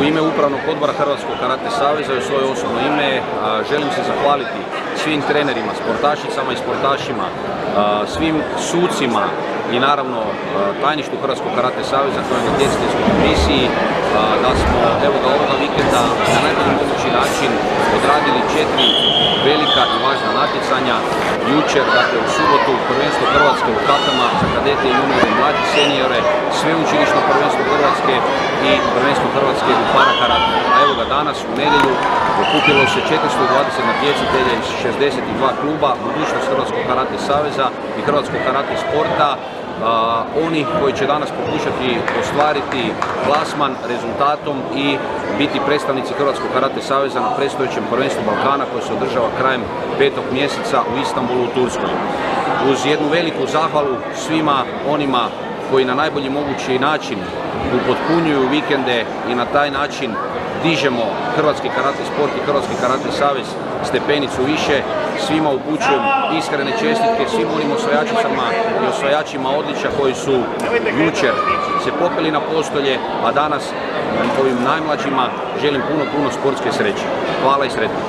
U ime Upravnog odbora Hrvatskog karate saveza i u svoje osobno ime želim se zahvaliti svim trenerima, sportašicama i sportašima, svim sucima i naravno tajništvu Hrvatskog karate saveza kao i natjecateljskoj komisiji da smo ovoga vikenda na najbolji mogući način odradili 4 velika i važna natjecanja. Jučer, dakle u subotu, prvenstvo Hrvatske u kapama za kadete i juniore i mlađe seniore, sveučilišno prvenstvo Hrvatske i prvenstvo Hrvatske u para karate. A evo ga danas u nedjelju okupilo se 420 natjecatelja iz 62 kluba, budućnost Hrvatskog karate saveza i Hrvatskog karate sporta. Oni koji će danas pokušati ostvariti plasman rezultatom i biti predstavnici Hrvatskog karate saveza na predstojećem prvenstvu Balkana koje se održava krajem 5. mjeseca u Istanbulu u Turskoj. Uz jednu veliku zahvalu svima onima koji na najbolji mogući način upotpunjuju vikende i na taj način dižemo hrvatski karate sport i Hrvatski karate savez stepenicu više. Svima upućujem iskrene čestitke, svim onim osvajačicama i osvajačima odličja koji su jučer se popeli na postolje, a danas ovim najmlađima želim puno sportske sreće. Hvala i sretno.